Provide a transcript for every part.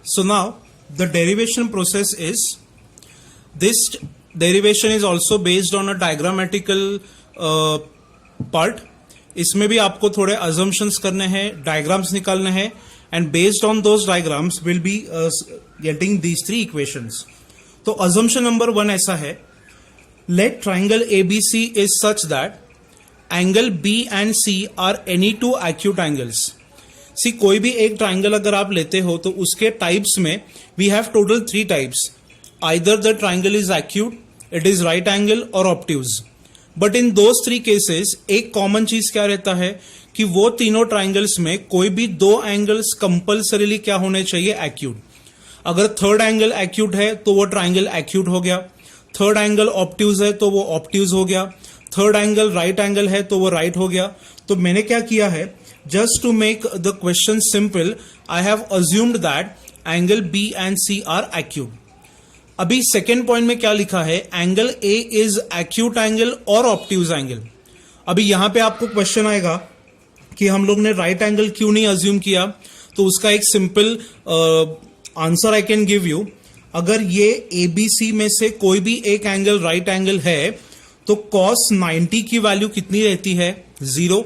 So now the derivation process is, this derivation is also based on a diagrammatical part. इसमें भी आपको थोड़े assumptions करने हैं, diagrams निकालने हैं, and based on those diagrams will be getting these three equations. तो assumption number 1 ऐसा है, let triangle ABC is such that angle B and C are any two acute angles. सी कोई भी एक ट्राइंगल अगर आप लेते हो तो उसके टाइप्स में we have total 3 types. Either the triangle is acute, it is right angle और obtuse. But in those 3 cases एक कॉमन चीज क्या रहता है कि वो तीनों ट्राइंगल्स में कोई भी 2 एंगल्स कंपल्सरीली क्या होने चाहिए, एक्यूट. अगर थर्ड एंगल एक्यूट है तो वो ट्राइंगल एक्यूट हो गया, थर्ड एंगल ऑब्ट्यूज है तो वो ऑब्ट्यूज हो गया, थर्ड एंगल राइट एंगल है तो वो राइट हो गया. तो मैंने क्या किया है, just to make the question simple, I have assumed that angle B and C are acute. अभी सेकेंड पॉइंट में क्या लिखा है, angle A is acute angle और obtuse angle. अभी यहां पे आपको क्वेश्चन आएगा कि हम लोग ने राइट एंगल क्यों नहीं अज्यूम किया. तो उसका एक simple answer I can give you. अगर ये ABC में से कोई भी एक एंगल राइट एंगल है तो cos 90 की वैल्यू कितनी रहती है, 0.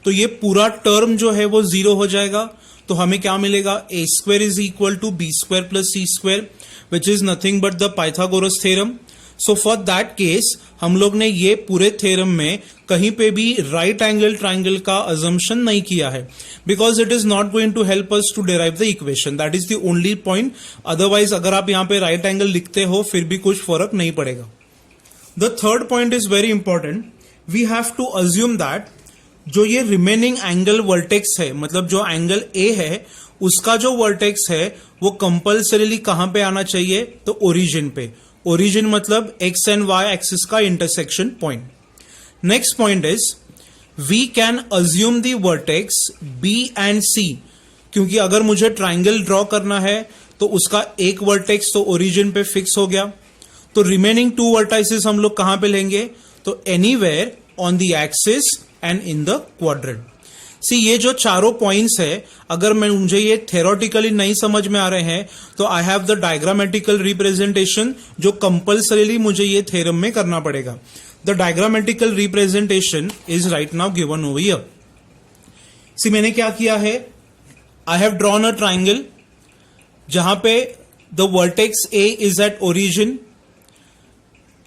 तो ये पूरा टर्म जो है वो 0 हो जाएगा. तो हमें क्या मिलेगा, a square is equal to b square plus c square, which is nothing but the Pythagoras theorem. So for that case हम लोग ने ये पूरे थ्योरम में कहीं पे भी राइट एंगल ट्राइंगल का अजम्पशन नहीं किया है, because it is not going to help us to derive the equation. That is the only point. Otherwise अगर आप यहाँ पे राइट एंगल लिखते हो फिर भी कुछ फर्क नहीं पड़ेगा. The third point is very important. We have to assume that जो ये रिमेनिंग एंगल वर्टेक्स है, मतलब जो एंगल ए है उसका जो वर्टेक्स है वो कंपल्सरीली कहां पे आना चाहिए, तो ओरिजिन पे. ओरिजिन मतलब एक्स एंड वाई एक्सिस का intersection point. Next point is we can assume the vertex B and C, क्योंकि अगर मुझे ट्राइंगल ड्रॉ करना है तो उसका एक वर्टेक्स तो ओरिजिन पे फिक्स हो गया. तो रिमेनिंग 2 वर्टाइसेस हम लोग कहां पे लेंगे, तो anywhere on the axis and in the quadrant. See ये जो चारों पॉइंट्स है, अगर मुझे ये थेरोटिकली नहीं समझ में आ रहे हैं तो I have the diagrammatical representation जो कंपल्सरीली मुझे ये थ्योरम में करना पड़ेगा. The diagrammatical representation is right now given over here. See मैंने क्या किया है, I have drawn a triangle जहां पे the vertex A is at origin,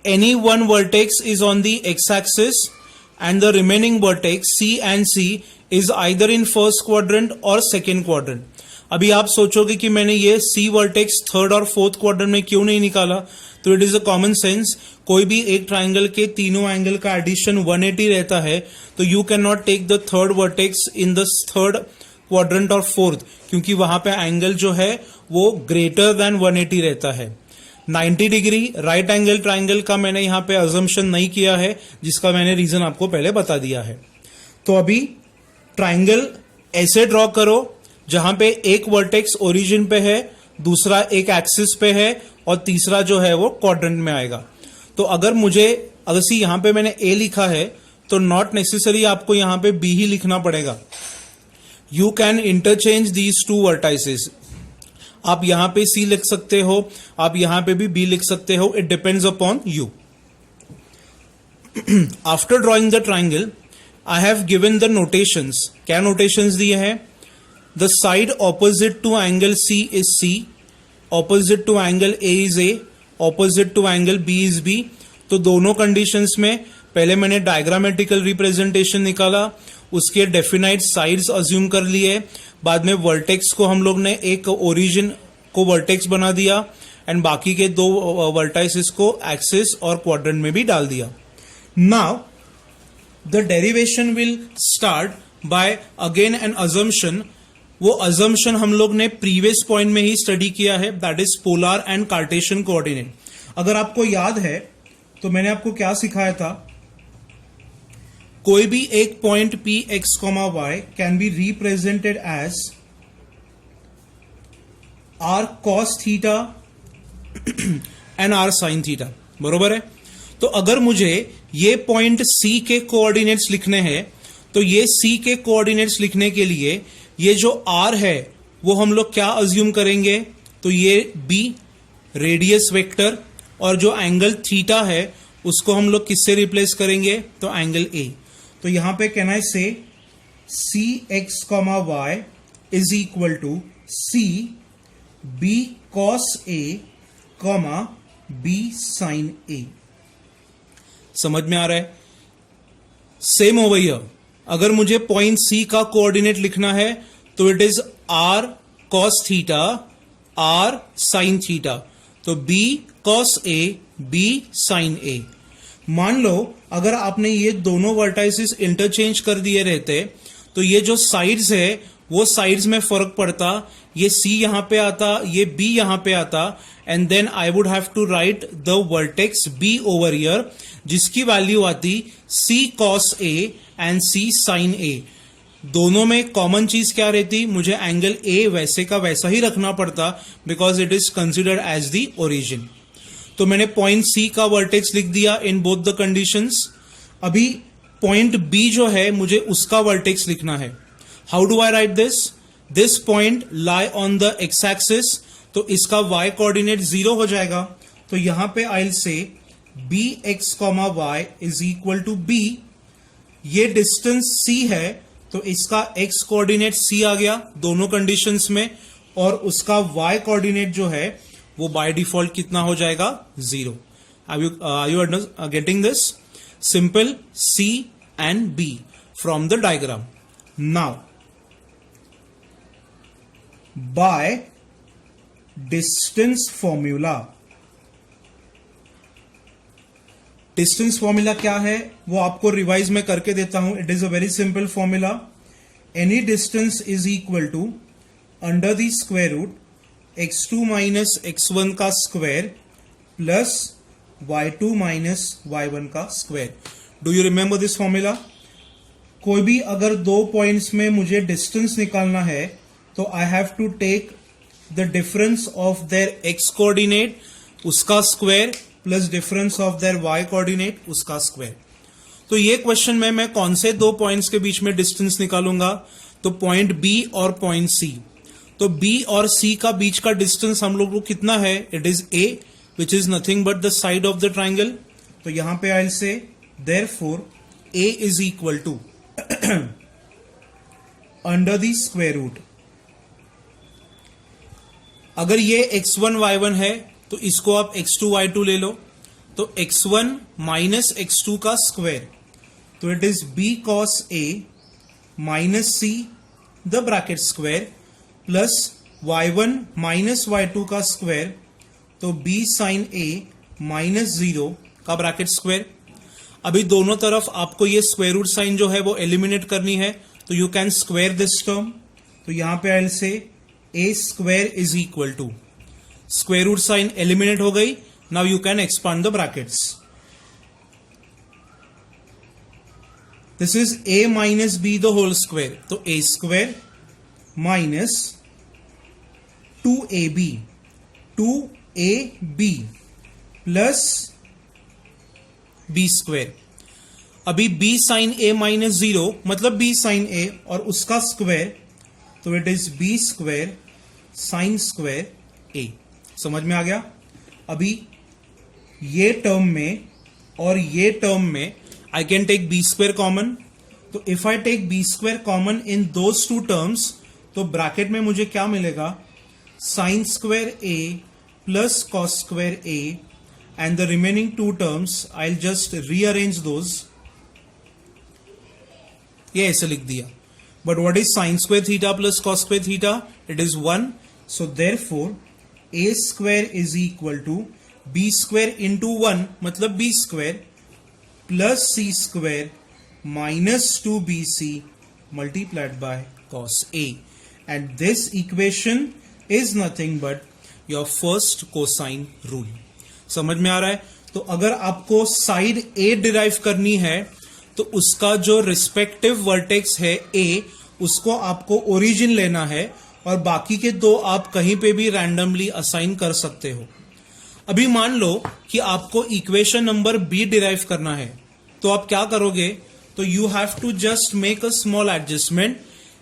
any one vertex is on the x axis and the remaining vertex C and C is either in first quadrant or second quadrant. अभी आप सोचोगे कि मैंने ये C vertex third और fourth quadrant में क्यों नहीं निकाला, तो it is a common sense. कोई भी एक ट्राइंगल के तीनों एंगल का एडिशन 180 रहता है, तो you can not take the third vertex in the third quadrant और फोर्थ, क्योंकि वहां पे एंगल जो है वो ग्रेटर देन 180 रहता है. 90 डिग्री राइट एंगल ट्राइंगल का मैंने यहां पे अजम्पशन नहीं किया है, जिसका मैंने रीजन आपको पहले बता दिया है. तो अभी ट्राइंगल ऐसे ड्रॉ करो जहां पे एक वर्टेक्स ओरिजिन पे है, दूसरा एक एक्सिस पे है और तीसरा जो है वो क्वाड्रेंट में आएगा. तो अगर यहां पे मैंने ए लिखा है तो नॉट नेसेसरी आपको यहां पे बी ही लिखना पड़ेगा. You can interchange these 2 vertices. आप यहां पे सी लिख सकते हो, आप यहां पे भी बी लिख सकते हो, it depends upon you. After drawing the triangle I have given the notations. क्या नोटेशंस दिए हैं, the side opposite to angle C is c, opposite to angle A is a, opposite to angle B is b. तो दोनों conditions में पहले मैंने diagrammatical representation निकाला, उसके डेफिनाइट साइड्स अज्यूम कर लिए, बाद में वर्टेक्स को हम लोग ने एक ओरिजिन को वर्टेक्स बना दिया एंड बाकी के 2 वर्टाइसेस को एक्सिस और क्वाड्रेंट में भी डाल दिया. Now the derivation will start by again an assumption. वो अजम्पशन हम लोग ने प्रीवियस पॉइंट में ही स्टडी किया है, that is polar and Cartesian coordinate. अगर आपको याद है तो मैंने आपको क्या सिखाया था, कोई भी एक point P x comma y can be represented as r cos theta and r sine theta. बरोबर है. तो अगर मुझे ये पॉइंट सी के कोऑर्डिनेट्स लिखने हैं तो ये सी के कोऑर्डिनेट्स लिखने के लिए ये जो आर है वो हम लोग क्या अज्यूम करेंगे, तो ये b रेडियस वेक्टर, और जो एंगल थीटा है उसको हम लोग किससे रिप्लेस करेंगे, तो एंगल a। तो यहां पे can I say C x comma y is equal to c b cos A comma b sine A. समझ में आ रहा है? सेम ओवर हियर, अगर मुझे पॉइंट सी का कोऑर्डिनेट लिखना है तो it is r cos theta r sine theta, तो b cos A b sine A. मान लो अगर आपने ये दोनों वर्टाइसिस इंटरचेंज कर दिए रहते तो ये जो साइड्स है वो साइड्स में फर्क पड़ता, ये C यहां पे आता, ये B यहां पे आता, and then I would have to write the vertex B over here, जिसकी वैल्यू आती C cos A and C sin A। दोनों में कॉमन चीज क्या रहती, मुझे एंगल A वैसे का वैसा ही रखना पड़ता because it is considered as the origin. तो मैंने पॉइंट C का वर्टेक्स लिख दिया इन बोथ द कंडीशंस। अभी पॉइंट B जो है मुझे उसका वर्टेक्स लिखना है। How do I write this? This point lie on the x axis, तो इसका y कोऑर्डिनेट 0 हो जाएगा। तो यहां पे I say B x comma y is equal to b. ये डिस्टेंस c है तो इसका x कोऑर्डिनेट c आ गया दोनों कंडीशंस में, और उसका y कोऑर्डिनेट जो है वो बाय डिफॉल्ट कितना हो जाएगा, 0। Are you getting this? Simple c and b from the diagram. Now by distance formula, distance formula क्या है वो आपको रिवाइज में करके देता हूं। It is a very simple formula. Any distance is equal to under the square root x2 minus x1 का square plus y2 minus y1 का square. Do you remember this formula? कोई भी अगर दो पॉइंट्स में मुझे डिस्टेंस निकालना है तो I have to take the difference of their x coordinate उसका square plus difference of their y coordinate उसका स्क्वायर। तो ये क्वेश्चन में मैं कौन से दो पॉइंट्स के बीच में डिस्टेंस निकालूंगा, तो पॉइंट B और पॉइंट C। तो B और C का बीच का डिस्टेंस हम लोग को कितना है, it is A which is nothing but the side of the triangle. तो यहां पे I say therefore A is equal to under the square root, अगर ये x1 y1 है तो इसको आप x2 y2 ले लो, तो x1 माइनस x2 का स्क्वायर, तो it is b cos a minus c the bracket square plus y1 minus y2 का स्क्वायर, तो b sin a माइनस 0 का ब्रैकेट स्क्वायर। अभी दोनों तरफ आपको ये स्क्वायर रूट साइन जो है वो एलिमिनेट करनी है, तो you can square this term. तो यहां पे I say a square is equal to, square root sign eliminate हो गई। Now you can expand the brackets. This is a minus b the whole square, तो a square minus 2ab plus b square. अभी b sine a minus 0 मतलब b sine a और उसका square, तो it is b square sine square a। समझ में आ गया? अभी ये टर्म में और ये टर्म में I can take b square common, तो if I take b square common in those two terms तो ब्रैकेट में मुझे क्या मिलेगा, sine square a plus cos square a, and the remaining two terms I will just rearrange those. ये ऐसे लिख दिया। But what is sin square theta plus cos square theta? It is 1. So therefore, a square is equal to b square into 1 मतलब b square plus c square minus 2bc multiplied by cos a. And this equation is nothing but your first cosine rule. समझ में आ रहा है? तो अगर आपको side a derive करनी है तो उसका जो रिस्पेक्टिव वर्टेक्स है a, उसको आपको ओरिजिन लेना है और बाकी के दो आप कहीं पे भी रैंडमली असाइन कर सकते हो। अभी मान लो कि आपको इक्वेशन नंबर b डिराइव करना है, तो आप क्या करोगे, तो you have to just make a small adjustment.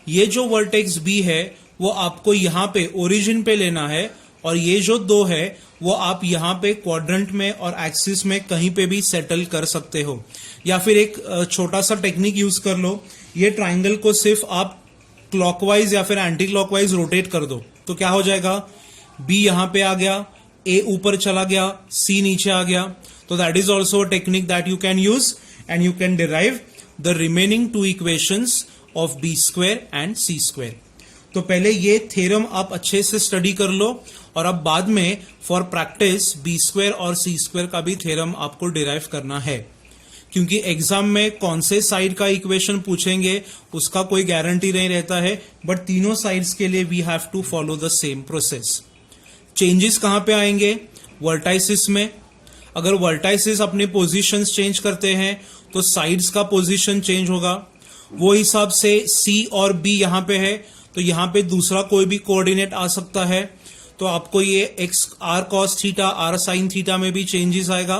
ये जो वर्टेक्स b है वो आपको यहां पे ओरिजिन पे लेना है और ये जो 2 है वो आप यहाँ पे क्वाड्रेंट में और एक्सिस में कहीं पे भी सेटल कर सकते हो, या फिर एक छोटा सा टेक्निक यूज कर लो, ये ट्राइंगल को सिर्फ आप क्लॉकवाइज या फिर एंटी क्लॉकवाइज रोटेट कर दो तो क्या हो जाएगा, बी यहां पे आ गया, ए ऊपर चला गया, सी नीचे आ गया. तो that is also a technique that you can use and you can derive the remaining 2 equations of b square and c square. तो पहले ये थ्योरम आप अच्छे से स्टडी कर लो और अब बाद में फॉर प्रैक्टिस बी स्क्वायर और सी स्क्वायर का भी थ्योरम आपको डिराइव करना है, क्योंकि एग्जाम में कौन से साइड का इक्वेशन पूछेंगे उसका कोई गारंटी नहीं रहता है, बट तीनों साइड्स के लिए we have to follow the same process. Changes कहां पे आएंगे, वर्टाइसिस में. अगर वर्टाइसिस अपने पोजीशंस चेंज करते हैं तो साइड्स का पोजीशन चेंज होगा. वो हिसाब से सी और बी यहां पे है तो यहां पे दूसरा कोई भी कोऑर्डिनेट आ सकता है, तो आपको ये x r cos theta r sine theta में भी चेंजेस आएगा.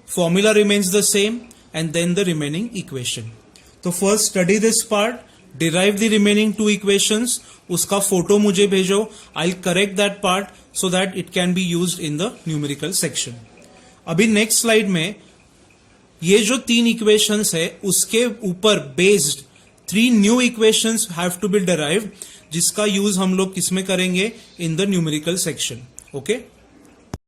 Formula remains the same and then the remaining equation. तो first study this part, derive the remaining 2 equations, उसका फोटो मुझे भेजो, I'll correct that part so that it can be used in the numerical section. अभी next slide में ये जो 3 equations है उसके ऊपर based 3 new equations have to be derived, जिसका यूज हम लोग किसमें करेंगे, in the numerical section. Okay?